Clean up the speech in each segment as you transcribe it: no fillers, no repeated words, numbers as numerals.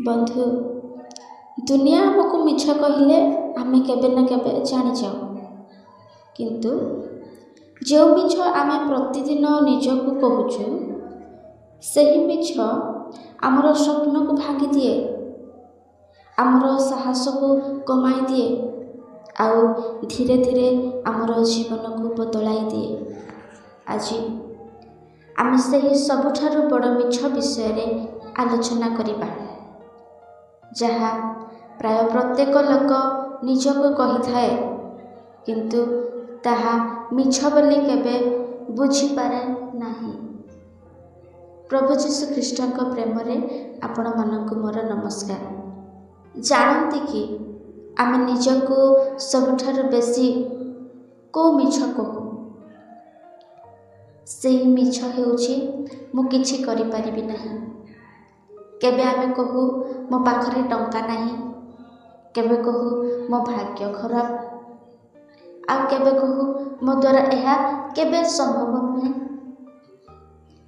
ବନ୍ଧୁ, ଦୁନିଆ ଆମକୁ ମିଛ କହିଲେ ଆମେ କେବେ ନା କେବେ ଜାଣିଯାଉ। କିନ୍ତୁ ଯେଉଁ ମିଛ ଆମେ ପ୍ରତିଦିନ ନିଜକୁ କହୁଛୁ, ସେହି ମିଛ ଆମର ସ୍ୱପ୍ନକୁ ଭାଙ୍ଗିଦିଏ, ଆମର ସାହସକୁ କମାଇ ଦିଏ, ଆଉ ଧୀରେ ଧୀରେ ଆମର ଜୀବନକୁ ବଦଳାଇ ଦିଏ। ଆଜି ଆମେ ସେହି ସବୁଠାରୁ ବଡ଼ ମିଛ ବିଷୟରେ ଆଲୋଚନା କରିବା, ଯାହା ପ୍ରାୟ ପ୍ରତ୍ୟେକ ଲୋକ ନିଜକୁ କହିଥାଏ, କିନ୍ତୁ ତାହା ମିଛ ବୋଲି କେବେ ବୁଝିପାରେ ନାହିଁ। ପ୍ରଭୁ ଯୀଶୁ ଖ୍ରୀଷ୍ଟଙ୍କ ପ୍ରେମରେ ଆପଣମାନଙ୍କୁ ମୋର ନମସ୍କାର। ଜାଣନ୍ତି କି ଆମେ ନିଜକୁ ସବୁଠାରୁ ବେଶୀ କେଉଁ ମିଛ କହୁ? ସେହି ମିଛ ହେଉଛି ମୁଁ କିଛି କରିପାରିବି ନାହିଁ। କେବେ ଆମେ କହୁ ମୋ ପାଖରେ ଟଙ୍କା ନାହିଁ, କେବେ କହୁ ମୋ ଭାଗ୍ୟ ଖରାପ, ଆଉ କେବେ କହୁ ମୋ ଦ୍ୱାରା ଏହା କେବେ ସମ୍ଭବ ନୁହେଁ।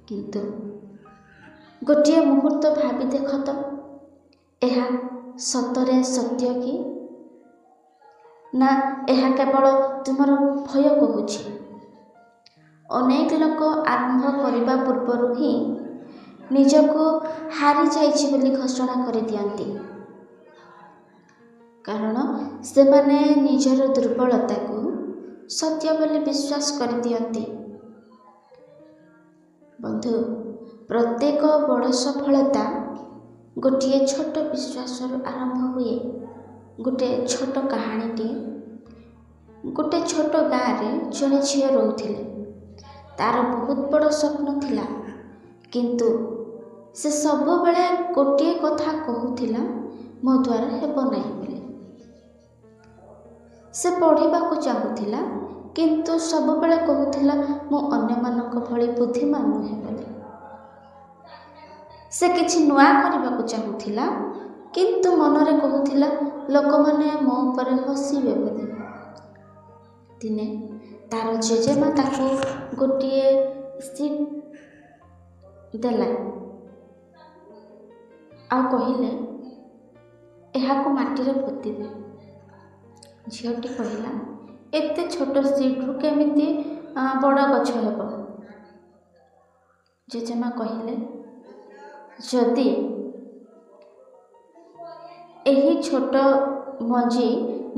କିନ୍ତୁ ଗୋଟିଏ ମୁହୂର୍ତ୍ତ ଭାବି ଦେଖ ତ, ଏହା ସତରେ ସତ୍ୟ କି? ନା ଏହା କେବଳ ତୁମର ଭୟ କହୁଛି? ଅନେକ ଲୋକ ଆରମ୍ଭ କରିବା ପୂର୍ବରୁ ହିଁ ନିଜକୁ ହାରିଯାଇଛି ବୋଲି ଘୋଷଣା କରିଦିଅନ୍ତି, କାରଣ ସେମାନେ ନିଜର ଦୁର୍ବଳତାକୁ ସତ୍ୟ ବୋଲି ବିଶ୍ୱାସ କରିଦିଅନ୍ତି। ବନ୍ଧୁ, ପ୍ରତ୍ୟେକ ବଡ଼ ସଫଳତା ଗୋଟିଏ ଛୋଟ ବିଶ୍ୱାସରୁ ଆରମ୍ଭ ହୁଏ। ଗୋଟେ ଛୋଟ କାହାଣୀଟିଏ। ଗୋଟେ ଛୋଟ ଗାଁରେ ଜଣେ ଝିଅ ରହୁଥିଲେ। ତାର ବହୁତ ବଡ଼ ସ୍ୱପ୍ନ ଥିଲା, କିନ୍ତୁ ସେ ସବୁବେଳେ ଗୋଟିଏ କଥା କହୁଥିଲା, ମୋ ଦ୍ୱାରା ହେବ ନାହିଁ ବୋଲି। ସେ ପଢ଼ିବାକୁ ଚାହୁଁଥିଲା, କିନ୍ତୁ ସବୁବେଳେ କହୁଥିଲା, ମୁଁ ଅନ୍ୟମାନଙ୍କ ଭଳି ବୁଦ୍ଧିମାନ ନୁହେଁ ବୋଲି। ସେ କିଛି ନୂଆ କରିବାକୁ ଚାହୁଁଥିଲା, କିନ୍ତୁ ମନରେ କହୁଥିଲା, ଲୋକମାନେ ମୋ ଉପରେ ହସିବେ ବୋଲି। ଦିନେ ତାର ଜେଜେମା ତାକୁ ଗୋଟିଏ ସିଟ୍ ଦେଲା ଆଉ କହିଲେ, ଏହାକୁ ମାଟିରେ ପୋତିଦେ। ଝିଅଟି କହିଲା, ଏତେ ଛୋଟ ସିଟ୍ରୁ କେମିତି ବଡ଼ ଗଛ ହେବ? ଜେଜେମା କହିଲେ, ଯଦି ଏହି ଛୋଟ ମଞ୍ଜି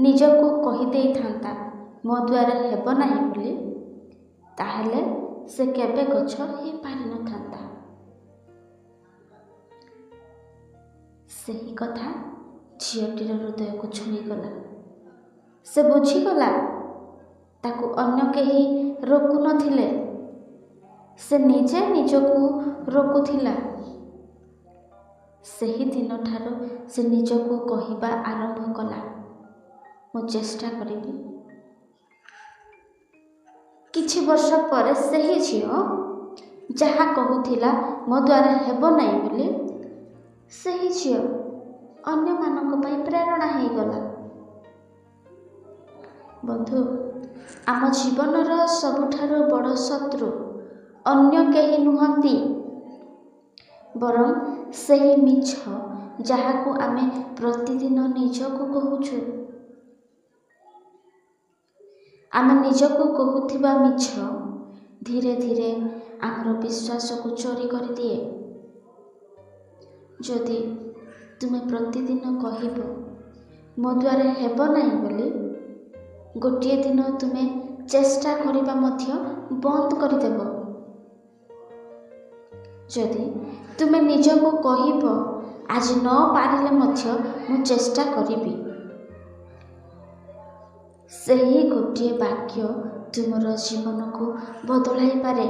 ନିଜକୁ କହିଦେଇଥାନ୍ତା, ମୋ ଦ୍ୱାରା ହେବ ନାହିଁ ବୋଲି, ତାହେଲେ ସେ କେବେ ଗଛ ହେଇପାରିନଥାନ୍ତା। ସେହି କଥା ଝିଅଟିର ହୃଦୟକୁ ଛୁଇଁଗଲା। ସେ ବୁଝିଗଲା, ତାକୁ ଅନ୍ୟ କେହି ରୋକୁନଥିଲେ, ସେ ନିଜେ ନିଜକୁ ରୋକୁଥିଲା। ସେହି ଦିନଠାରୁ ସେ ନିଜକୁ କହିବା ଆରମ୍ଭ କଲା, ମୁଁ ଚେଷ୍ଟା କରିବି। କିଛି ବର୍ଷ ପରେ ସେହି ଝିଅ ଯାହା କହୁଥିଲା, ମୋ ଦ୍ୱାରା ହେବ ନାହିଁ ବୋଲି, ସେହି ଝିଅ ଅନ୍ୟମାନଙ୍କ ପାଇଁ ପ୍ରେରଣା ହେଇଗଲା। ବନ୍ଧୁ, ଆମ ଜୀବନର ସବୁଠାରୁ ବଡ଼ ଶତ୍ରୁ ଅନ୍ୟ କେହି ନୁହନ୍ତି, ବରଂ ସେହି ମିଛ ଯାହାକୁ ଆମେ ପ୍ରତିଦିନ ନିଜକୁ କହୁଛୁ। ଆମେ ନିଜକୁ କହୁଥିବା ମିଛ ଧୀରେ ଧୀରେ ଆମର ବିଶ୍ୱାସକୁ ଚୋରି କରିଦିଏ। ଯଦି ତୁମେ ପ୍ରତିଦିନ କହିବ, ମୋ ଦ୍ୱାରା ହେବ ନାହିଁ ବୋଲି, ଗୋଟିଏ ଦିନ ତୁମେ ଚେଷ୍ଟା କରିବା ମଧ୍ୟ ବନ୍ଦ କରିଦେବ। ଯଦି ତୁମେ ନିଜକୁ କହିବ, ଆଜି ନ ପାରିଲେ ମଧ୍ୟ ମୁଁ ଚେଷ୍ଟା କରିବି, ସେହି ଗୋଟିଏ ବାକ୍ୟ ତୁମର ଜୀବନକୁ ବଦଳାଇ ପାରେ।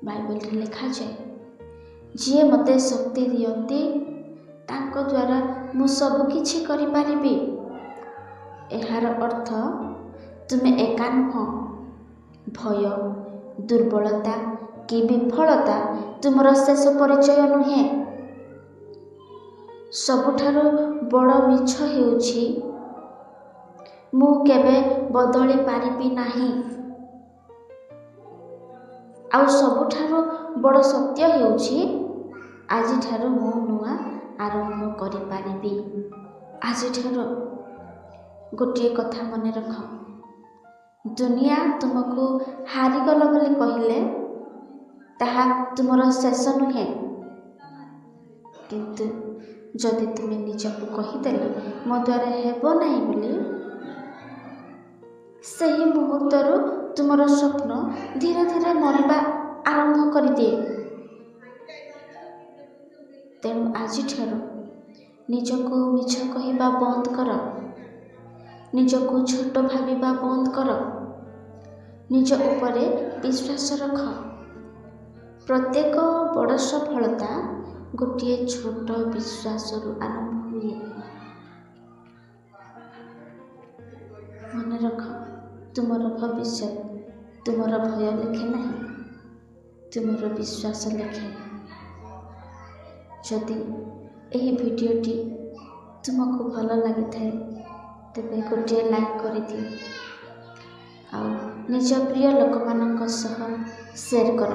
ବାଇବେଲରେ ଲେଖାଯାଏ, ଯିଏ ମୋତେ ଶକ୍ତି ଦିଅନ୍ତି, ତାଙ୍କ ଦ୍ୱାରା ମୁଁ ସବୁ କିଛି କରିପାରିବି। ଏହାର ଅର୍ଥ ତୁମେ ଏକା ନୁହଁ। ଭୟ, ଦୁର୍ବଳତା କି ବିଫଳତା ତୁମର ଶେଷ ପରିଚୟ ନୁହେଁ। ସବୁଠାରୁ ବଡ଼ ମିଛ ହେଉଛି, ମୁଁ କେବେ ବଦଳି ପାରିବି ନାହିଁ। ଆଉ ସବୁଠାରୁ ବଡ଼ ସତ୍ୟ ହେଉଛି, ଆଜିଠାରୁ ମୁଁ ନୂଆ ଆରମ୍ଭ କରିପାରିବି। ଆଜିଠାରୁ ଗୋଟିଏ କଥା ମନେ ରଖ, ଦୁନିଆ ତୁମକୁ ହାରିଗଲ ବୋଲି କହିଲେ ତାହା ତୁମର ଶେଷ ନୁହେଁ। କିନ୍ତୁ ଯଦି ତୁମେ ନିଜକୁ କହିଦେଲ ମୋ ଦ୍ୱାରା ହେବ ନାହିଁ ବୋଲି, ସେହି ମୁହୂର୍ତ୍ତରୁ ତୁମର ସ୍ୱପ୍ନ ଧୀରେ ଧୀରେ ମରିବା ଆରମ୍ଭ କରିଦିଏ। ତେଣୁ ଆଜିଠାରୁ ନିଜକୁ ମିଛ କହିବା ବନ୍ଦ କର, ନିଜକୁ ଛୋଟ ଭାବିବା ବନ୍ଦ କର, ନିଜ ଉପରେ ବିଶ୍ୱାସ ରଖ। ପ୍ରତ୍ୟେକ ବଡ଼ ସଫଳତା ଗୋଟିଏ ଛୋଟ ବିଶ୍ୱାସରୁ ଆରମ୍ଭ ହୁଏ। ମନେ ରଖ, ତୁମର ଭବିଷ୍ୟତ ତୁମର ଭୟ ଲେଖେ ନାହିଁ, ତୁମର ବିଶ୍ୱାସ ଲେଖେ। ଯଦି ଏହି ଭିଡ଼ିଓଟି ତୁମକୁ ଭଲ ଲାଗିଥାଏ ତେବେ ଗୋଟିଏ ଲାଇକ୍ କରିଦିଅ ଆଉ ନିଜ ପ୍ରିୟ ଲୋକମାନଙ୍କ ସହ ସେୟାର କର।